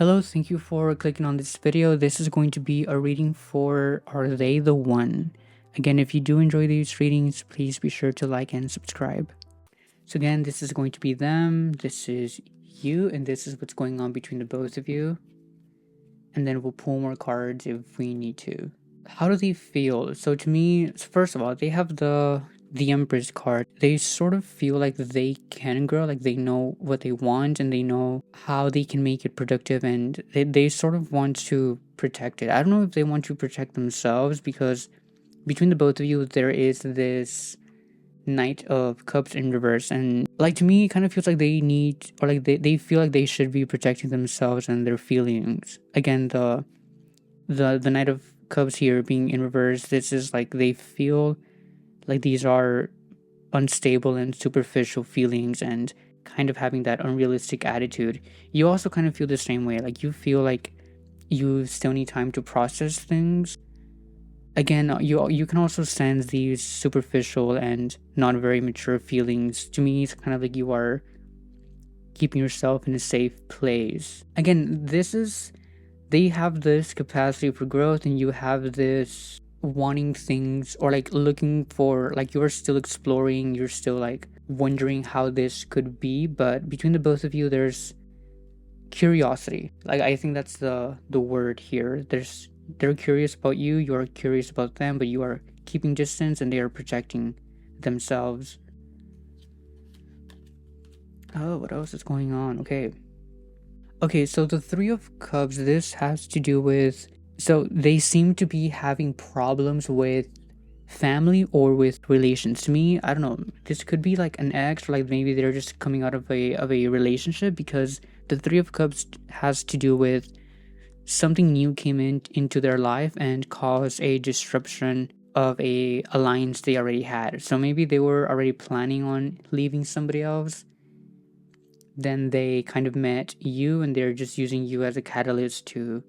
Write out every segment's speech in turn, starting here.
Hello, thank you for clicking on this video. This is going to be a reading for Are They the One? Again, if you do enjoy these readings, please be sure to like and subscribe. So again, this is going to be them, this is you, and this is what's going on between the both of you. And then we'll pull more cards if we need to. How do they feel? So to me, first of all, they have the Empress card. They sort of feel like they can grow, like they know what they want and they know how they can make it productive, and they sort of want to protect it. I don't know if they want to protect themselves, because between the both of you there is this Knight of Cups in reverse, and like to me it kind of feels like they need, or like they feel like they should be protecting themselves and their feelings. Again, the Knight of Cups here being in reverse, this is like they feel like these are unstable and superficial feelings and kind of having that unrealistic attitude. You also kind of feel the same way, like you feel like you still need time to process things. Again, you can also sense these superficial and not very mature feelings. To me, it's kind of like you are keeping yourself in a safe place. Again, they have this capacity for growth, and you have this wanting things, or like looking for, like you're still exploring, you're still like wondering how this could be. But between the both of you there's curiosity. Like I think that's the word here. They're curious about you, you're curious about them, but you are keeping distance and they are protecting themselves. Oh, what else is going on? Okay, so the Three of Cups, this has to do with, so they seem to be having problems with family or with relations. To me, I don't know, this could be like an ex, or like maybe they're just coming out of a relationship, because the Three of Cups has to do with something new came into their life and caused a disruption of a alliance they already had. So maybe they were already planning on leaving somebody else, then they kind of met you and they're just using you as a catalyst to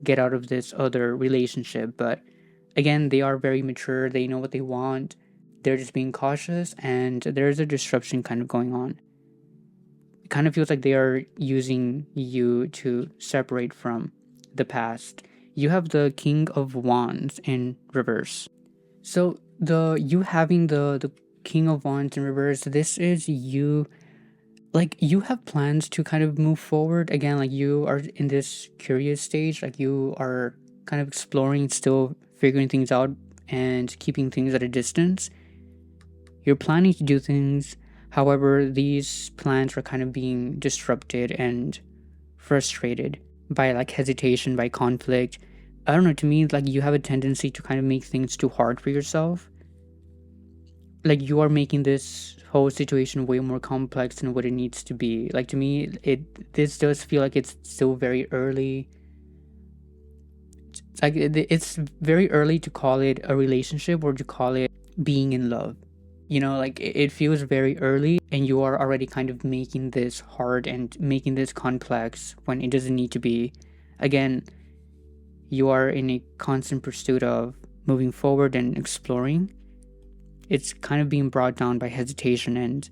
get out of this other relationship. But again, they are very mature, they know what they want, they're just being cautious, and there's a disruption kind of going on. It kind of feels like they are using you to separate from the past. You have the King of Wands in reverse. So you having the King of Wands in reverse, this is you, like you have plans to kind of move forward. Again, like you are in this curious stage, like you are kind of exploring, still figuring things out and keeping things at a distance. You're planning to do things, however these plans are kind of being disrupted and frustrated by like hesitation, by conflict. I don't know, to me, like you have a tendency to kind of make things too hard for yourself. Like you are making this whole situation way more complex than what it needs to be. Like to me, this does feel like it's still very early. It's like it's very early to call it a relationship or to call it being in love. You know, like it feels very early, and you are already kind of making this hard and making this complex when it doesn't need to be. Again, you are in a constant pursuit of moving forward and exploring. It's kind of being brought down by hesitation and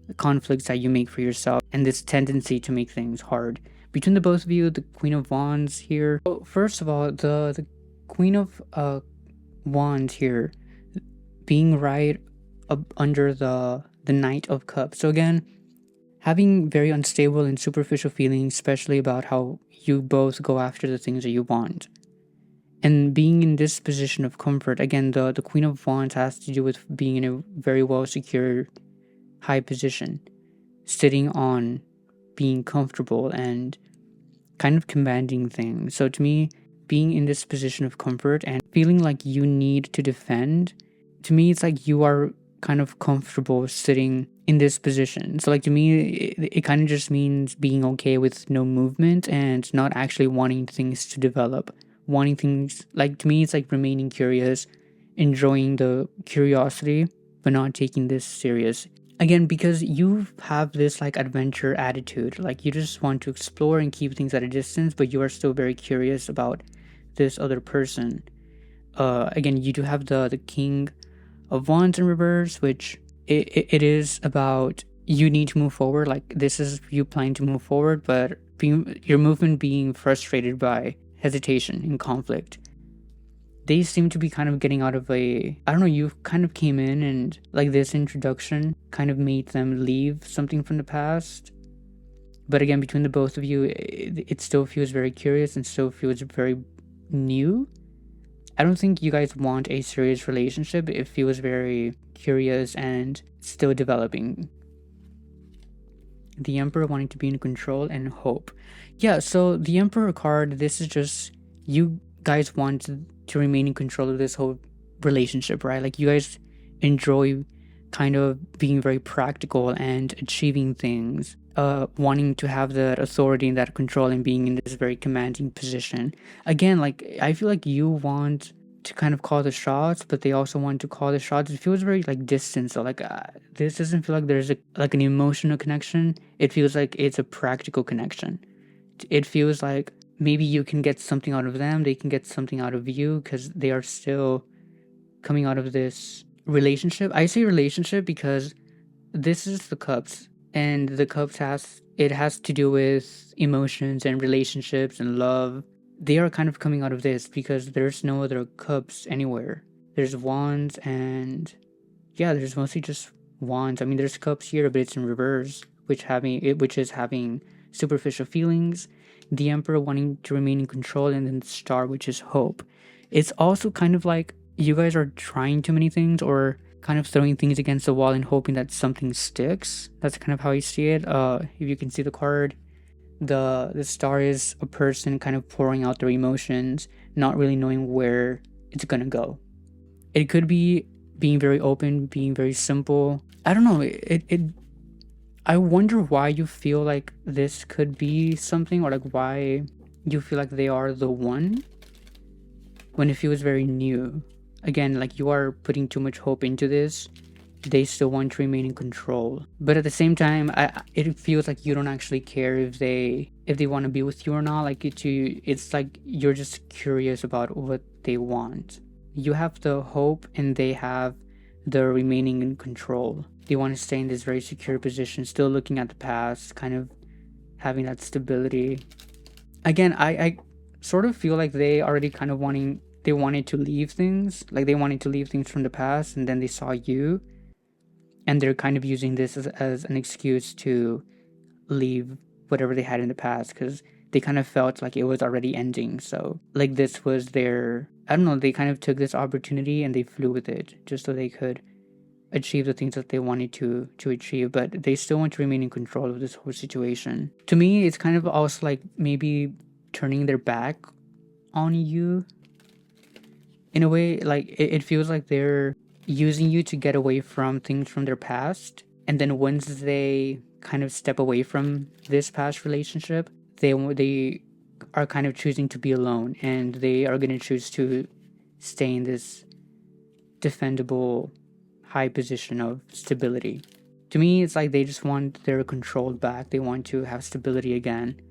the conflicts that you make for yourself, and this tendency to make things hard. Between the both of you, the Queen of Wands here. So first of all, the Queen of Wands here being right up under the Knight of Cups. So again, having very unstable and superficial feelings, especially about how you both go after the things that you want. And being in this position of comfort, again, the Queen of Wands has to do with being in a very well secured high position, sitting on being comfortable and kind of commanding things. So to me, being in this position of comfort and feeling like you need to defend, to me it's like you are kind of comfortable sitting in this position. So like to me, it kind of just means being okay with no movement and not actually wanting things to develop. Wanting things, like to me it's like remaining curious, enjoying the curiosity, but not taking this serious. Again, because you have this like adventure attitude, like you just want to explore and keep things at a distance, but you are still very curious about this other person. Again, you do have the King of Wands in reverse, which it is about you need to move forward. Like this is you planning to move forward, but your movement being frustrated by hesitation and conflict. They seem to be kind of getting out of I don't know, you kind of came in and like this introduction kind of made them leave something from the past. But again, between the both of you, it still feels very curious and still feels very new. I don't think you guys want a serious relationship. It feels very curious and still developing. The Emperor wanting to be in control and hope. Yeah, so the Emperor card, this is just you guys want to remain in control of this whole relationship, right? Like you guys enjoy kind of being very practical and achieving things, wanting to have that authority and that control and being in this very commanding position. Again, like I feel like you want to kind of call the shots, but they also want to call the shots. It feels very like distant. So like this doesn't feel like there's like an emotional connection. It feels like it's a practical connection. It feels like maybe you can get something out of them, they can get something out of you, because they are still coming out of this relationship. I say relationship because this is the cups, and the cups has to do with emotions and relationships and love. They are kind of coming out of this because there's no other cups anywhere. There's wands, and yeah, there's mostly just wands. I mean, there's cups here, but it's in reverse, which is having superficial feelings. The Emperor wanting to remain in control, and then the Star, which is hope. It's also kind of like you guys are trying too many things, or kind of throwing things against the wall and hoping that something sticks. That's kind of how I see it. If you can see the card, the Star is a person kind of pouring out their emotions, not really knowing where it's gonna go. It could be being very open, being very simple. I don't know. I wonder why you feel like this could be something, or like why you feel like they are the one when it feels very new. Again, like you are putting too much hope into this. They still want to remain in control, but at the same time, it feels like you don't actually care if they want to be with you or not. Like it's like you're just curious about what they want. You have the hope, and they have the remaining in control. They want to stay in this very secure position, still looking at the past, kind of having that stability. Again, I sort of feel like they already kind of wanted to leave things. Like they wanted to leave things from the past, and then they saw you, and they're kind of using this as an excuse to leave whatever they had in the past, because they kind of felt like it was already ending. So like this was their, I don't know, they kind of took this opportunity and they flew with it just so they could achieve the things that they wanted to achieve, but they still want to remain in control of this whole situation. To me, it's kind of also like maybe turning their back on you in a way. Like it feels like they're using you to get away from things from their past, and then once they kind of step away from this past relationship, they are kind of choosing to be alone, and they are going to choose to stay in this defendable high position of stability. To me, it's like they just want their control back. They want to have stability again.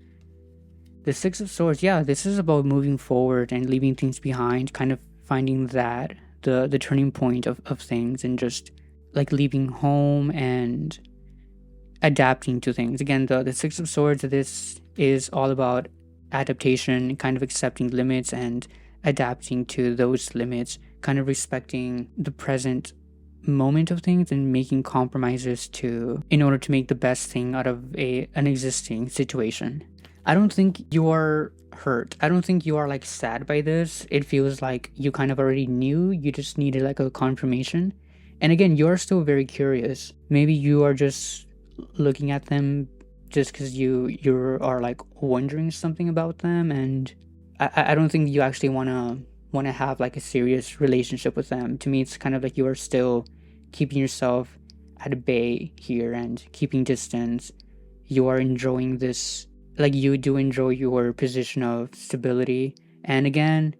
The Six of Swords, yeah, this is about moving forward and leaving things behind, kind of finding that the turning point of things, and just like leaving home and adapting to things. Again, the Six of Swords, this is all about adaptation, kind of accepting limits and adapting to those limits, kind of respecting the present moment of things and making compromises in order to make the best thing out of an existing situation. I don't think you are hurt. I don't think you are like sad by this. It feels like you kind of already knew. You just needed like a confirmation. And again, you're still very curious. Maybe you are just looking at them just because you are like wondering something about them, and I don't think you actually want to have like a serious relationship with them. To me, it's kind of like you are still keeping yourself at bay here and keeping distance. You are enjoying this, like you do enjoy your position of stability. And again,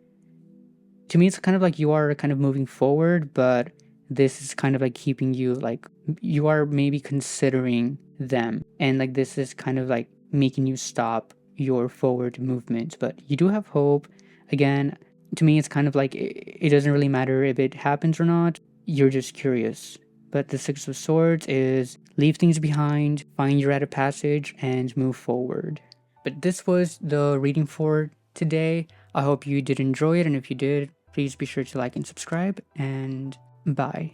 to me, it's kind of like you are kind of moving forward, but this is kind of like keeping you, like you are maybe considering them, and like this is kind of like making you stop your forward movement. But you do have hope. Again, to me, it's kind of like it doesn't really matter if it happens or not. You're just curious. But the Six of Swords is leave things behind, find your rite of passage, and move forward. But this was the reading for today. I hope you did enjoy it, and if you did, please be sure to like and subscribe, and bye.